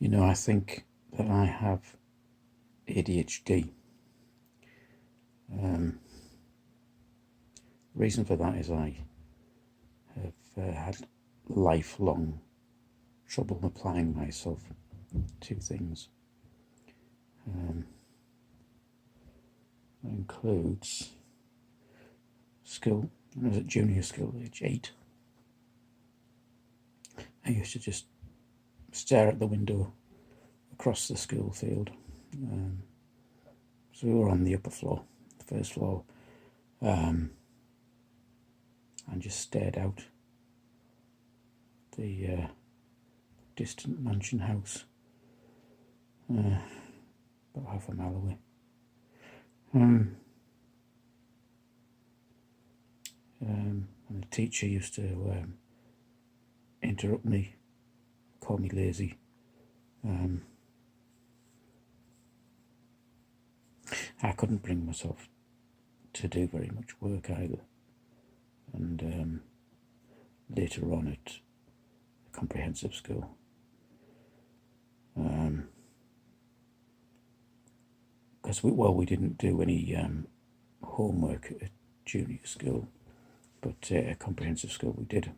You know, I think that I have ADHD. The reason for that is I have had lifelong trouble applying myself to things. That includes school. When I was at junior school, age 8, I used to just stare at the window across the school field. So we were on the upper floor, the first floor, and just stared out the distant mansion house, about half a mile away. And the teacher used to interrupt me, call me lazy. I couldn't bring myself to do very much work either. And later on at a comprehensive school, because we didn't do any homework at junior school, but at a comprehensive school we did.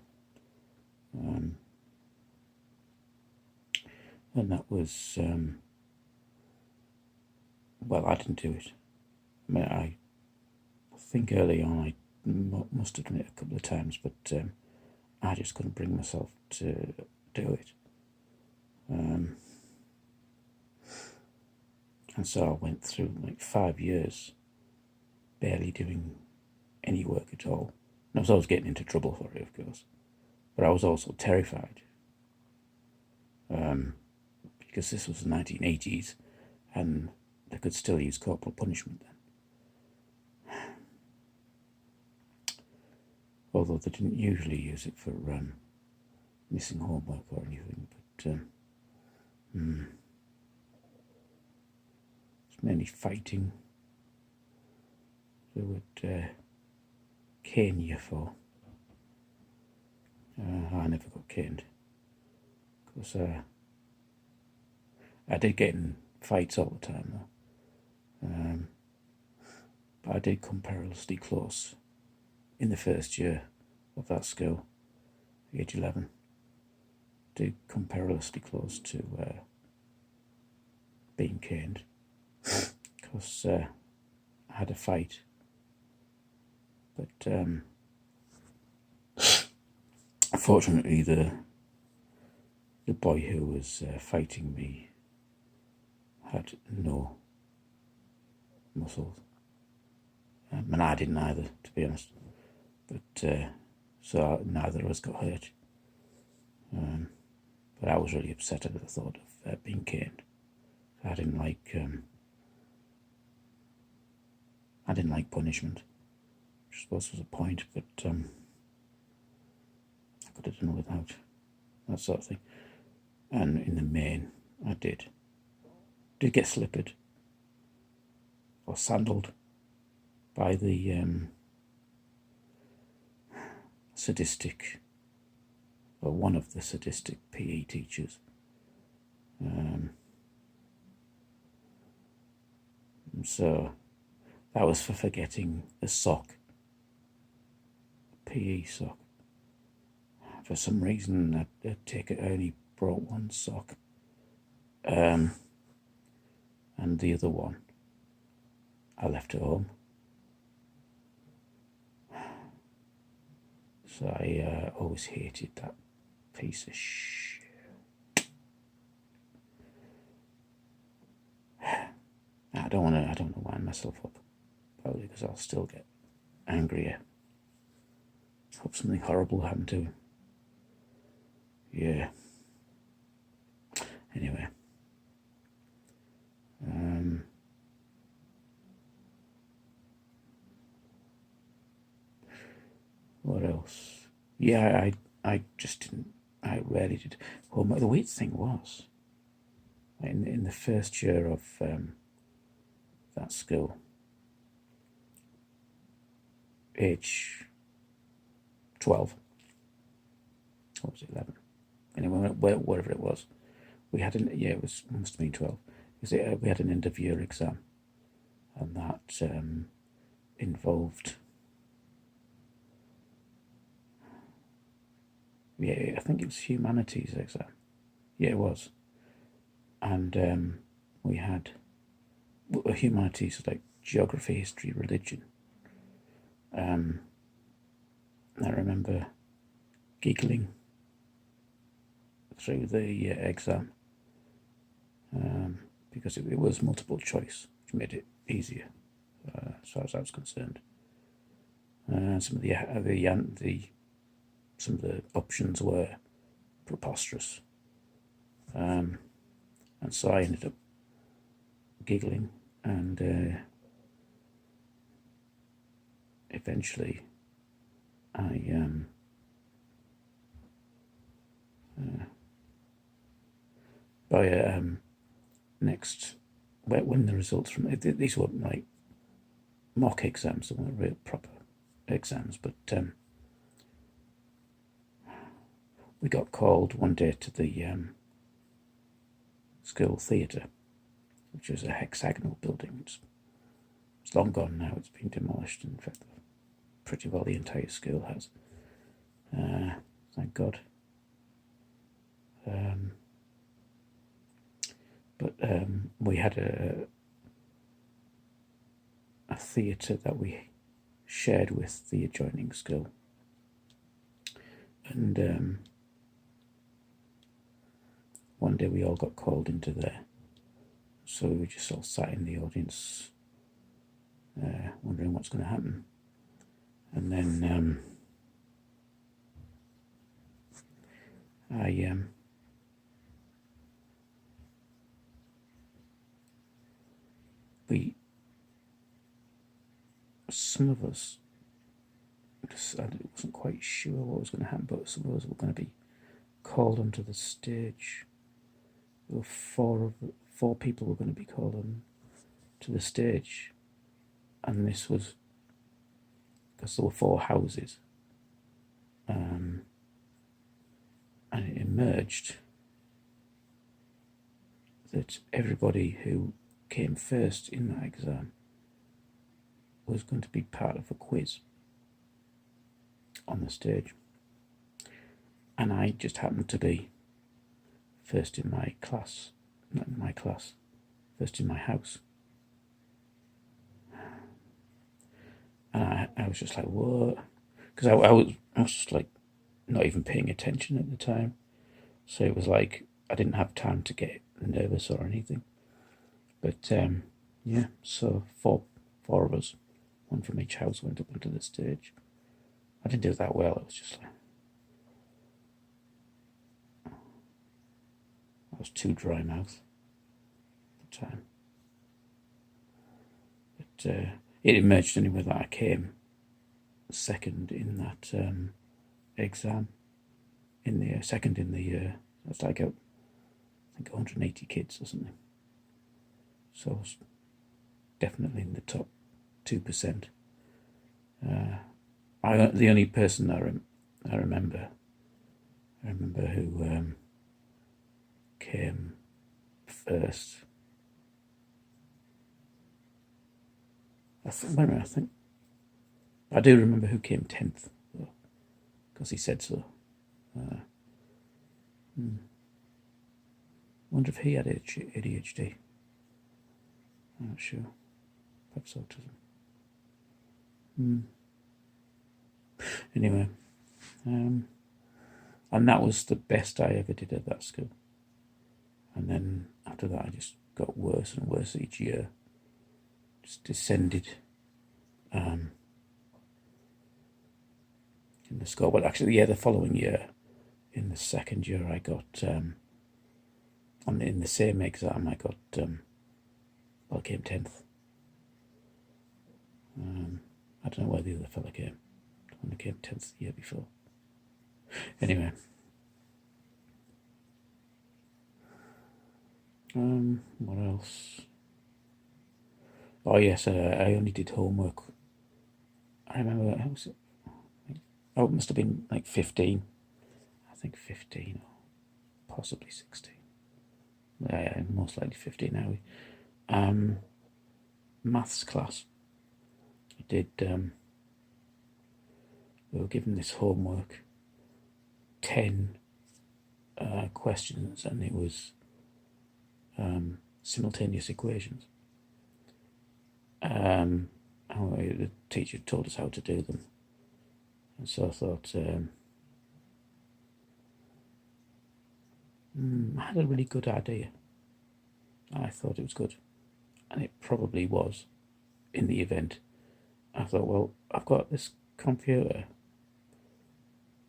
And that was, well, I didn't do it. I mean, I think early on I must have done it a couple of times, but I just couldn't bring myself to do it. And so I went through like 5 years barely doing any work at all. And I was always getting into trouble for it, of course. But I was also terrified. Because this was the 1980s and they could still use corporal punishment then. Although they didn't usually use it for missing homework or anything, but it's mainly fighting. They would cane you for. I never got caned, because I did get in fights all the time though. But I did come perilously close in the first year of that school, age 11. Did come perilously close to being caned, because I had a fight. But fortunately the boy who was fighting me had no muscles, and I didn't either, to be honest. But so neither of us got hurt. But I was really upset at the thought of being caned. I didn't like punishment, which I suppose was a point, but I could have done without that sort of thing. And in the main, I did get slippered or sandalled by the sadistic, or one of the sadistic PE teachers. So that was for forgetting a sock, a PE sock. For some reason, I take it I only brought one sock, and the other one I left at home. So I always hated that piece of shit. I don't want to wind myself up, probably because I'll still get angrier. Hope something horrible happened to him. Yeah. Anyway. What else? Yeah, I just didn't. I rarely did homework. The weird thing was, in the first year of that school, age 12, or was it 11? Anyway, whatever it was, we had it must have been 12. We had an end of year exam, and that involved, I think it was humanities exam. Yeah, it was. And we had humanities like geography, history, religion. I remember giggling through the exam because it was multiple choice, which made it easier as far as I was concerned. Some of the options were preposterous, and so I ended up giggling, and eventually I by next when the results from these were like mock exams, they weren't real proper exams, but we got called one day to the school theatre, which was a hexagonal building. It's long gone now. It's been demolished. In fact, pretty well the entire school has. Thank God. But we had a theatre that we shared with the adjoining school, and one day we all got called into there, so we just all sat in the audience, wondering what's going to happen, and then some of us, I wasn't quite sure what was going to happen, but some of us were going to be called onto the stage. There were four people were going to be called on to the stage, and this was because there were 4 houses, and it emerged that everybody who came first in that exam was going to be part of a quiz on the stage, and I just happened to be first in my class, not in my class, first in my house, and I was just like, what? Because I was just like not even paying attention at the time, so it was like I didn't have time to get nervous or anything. But yeah, so four of us, one from each house, went up onto the stage. I didn't do that well. It was just like I was too dry mouth at the time. But it emerged anyway that I came second in that exam. Second in the year. That's like I think 180 kids or something. So I was definitely in the top 2%. The only person I remember who came first. I do remember who came 10th, because he said so. Wonder if he had ADHD. I'm not sure. Perhaps autism. Anyway, and that was the best I ever did at that school. And then after that, I just got worse and worse each year. Just descended in the score. But actually, yeah, the following year, in the second year, I got in the same exam, I got I came 10th. I don't know where the other fella came. The one that came 10th the year before. Anyway. What else? Oh yes, I only did homework. I remember, how was it? Oh, it must have been like 15. I think 15 or possibly 16. most likely 15 hours. Maths class. I did. We were given this homework, 10 questions, and it was simultaneous equations. And the teacher told us how to do them, and so I thought I had a really good idea. I thought it was good, and it probably was in the event. I thought, well, I've got this computer,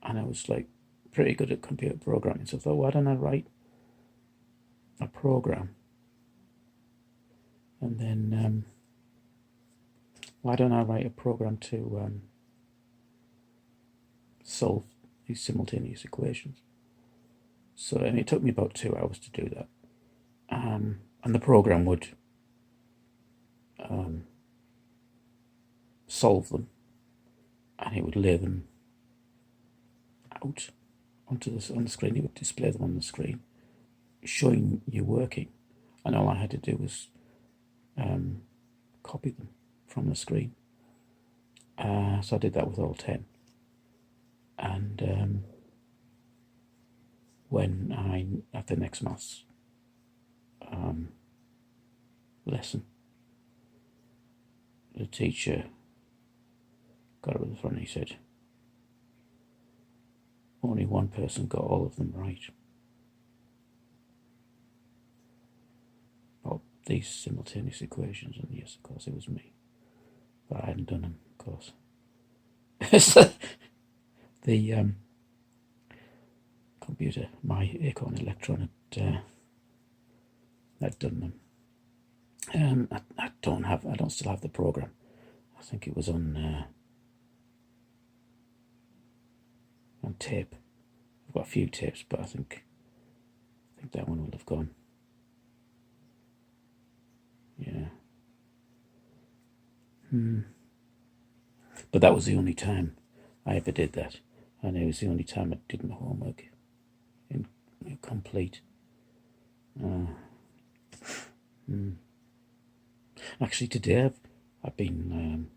and I was like pretty good at computer programming, so I thought, why don't I write a program, and then why don't I write a program to solve these simultaneous equations? So, and it took me about 2 hours to do that, and the program would solve them, and it would lay them out on the screen. It would display them on the screen, showing you working, and all I had to do was copy them from the screen. So I did that with all 10, and when I at the next maths lesson, the teacher got up at the front and he said, only one person got all of them right. Well, these simultaneous equations, and yes, of course, it was me. But I hadn't done them, of course. The computer, my Acorn Electron, had done them. I don't still have the program. I think it was on tape. I've got a few tapes, but I think that one will have gone. Yeah. But that was the only time I ever did that, and it was the only time I did my homework complete. Actually, today I've been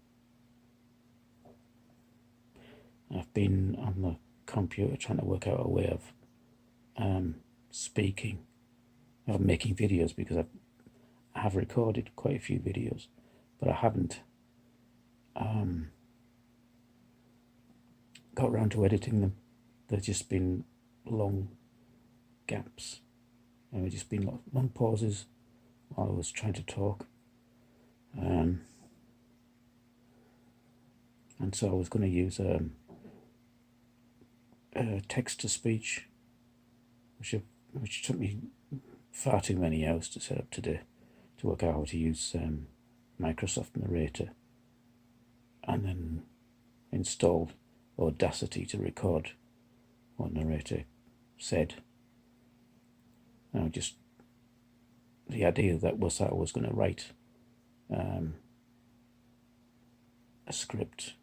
on the computer trying to work out a way of speaking, of making videos, because I have recorded quite a few videos, but I haven't got around to editing them. They've just been long gaps, and they've just been long pauses while I was trying to talk. And so I was going to use text-to-speech, which took me far too many hours to set up today, to work out how to use Microsoft Narrator, and then installed Audacity to record what Narrator said. Now, just the idea that I was going to write a script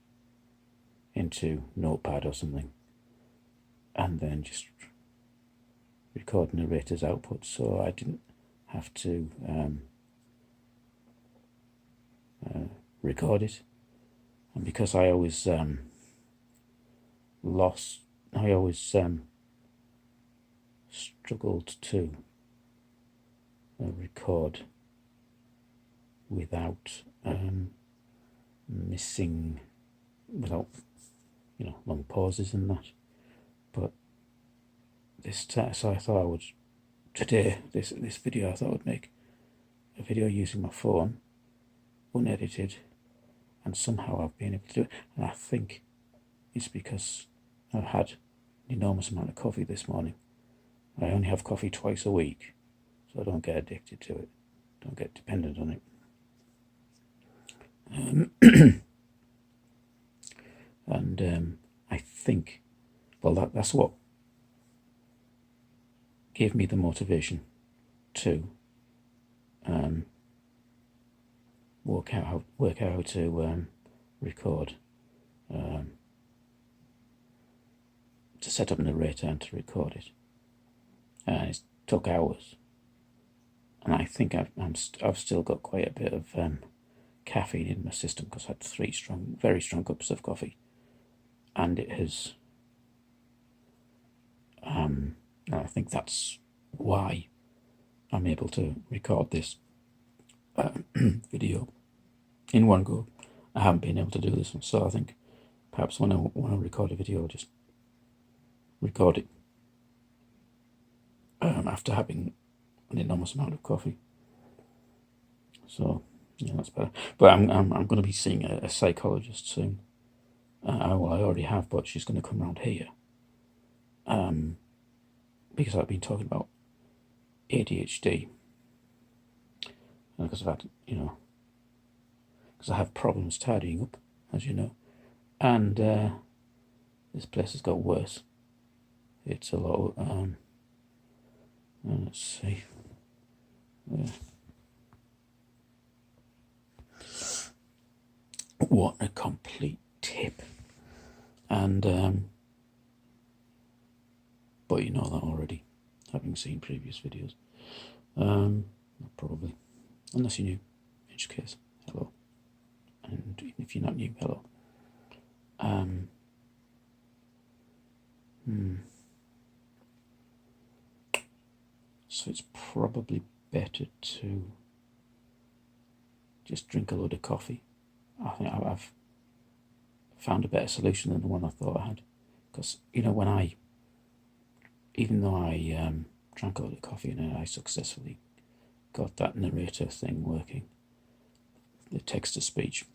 into Notepad or something, and then just record Narrator's output, so I didn't have to record it. And because I always struggled to record without long pauses and that. But this time, so I thought I would today this video. I thought I would make a video using my phone, unedited, and somehow I've been able to do it. And I think it's because I've had an enormous amount of coffee this morning. I only have coffee twice a week, so I don't get addicted to it, don't get dependent on it. And I think, well, that's what gave me the motivation to work out how to record, to set up Narrator and to record it. And it took hours, and I think I've still got quite a bit of caffeine in my system because I had very strong cups of coffee, and it has. I think that's why I'm able to record this video in one go. I haven't been able to do this one, so I think perhaps when I record a video, I'll just record it after having an enormous amount of coffee. So yeah, that's better. But I'm going to be seeing a psychologist soon. Well, I already have, but she's going to come around here. Because I've been talking about ADHD, because I've had, because I have problems tidying up, as you know, and this place has got worse. It's a lot. Let's see. What a complete tip. And but you know that already, having seen previous videos. Probably, unless you're new, in which case, hello. And even if you're not new, hello. So it's probably better to just drink a load of coffee. I think I've found a better solution than the one I thought I had. Because, even though I drank a lot of coffee and I successfully got that narrator thing working, the text-to-speech,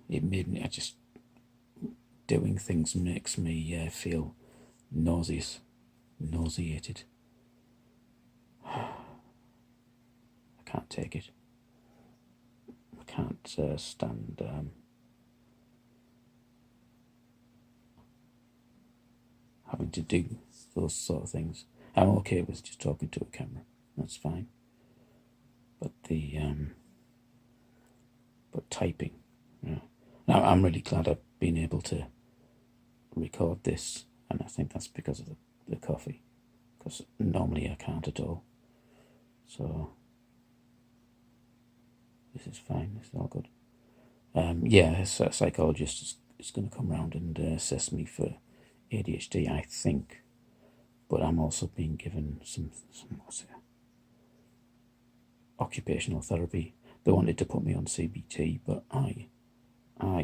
it made me, doing things makes me feel nauseated. I can't take it. I can't stand having to do those sort of things. I'm okay with just talking to a camera. That's fine. But but typing, Now I'm really glad I've been able to record this, and I think that's because of the coffee. Because normally I can't at all. So this is fine. This is all good. A psychologist is going to come around and assess me for ADHD, I think. But I'm also being given some occupational therapy. They wanted to put me on CBT, but I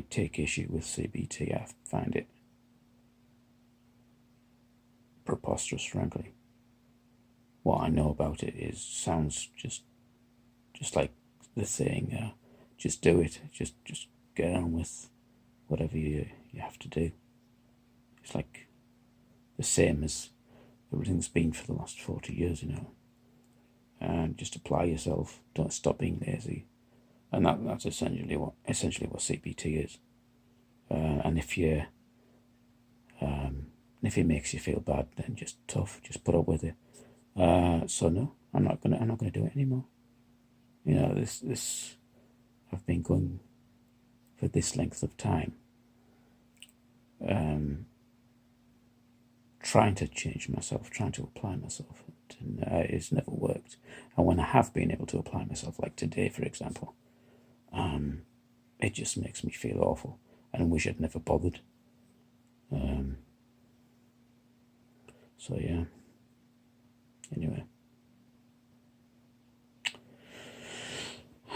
take issue with CBT. I find it preposterous, frankly. What I know about it sounds just like the saying, just do it, just get on with whatever you have to do. It's like the same as everything's been for the last 40 years, And just apply yourself. Don't stop being lazy, and that's essentially what CBT is. And if it makes you feel bad, then just put up with it. So no, I'm not gonna do it anymore. This I've been going for this length of time, trying to change myself, trying to apply myself, and it's never worked. And when I have been able to apply myself, like today, for example, it just makes me feel awful and wish I'd never bothered. So yeah. Anyway,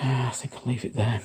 I think I'll leave it there.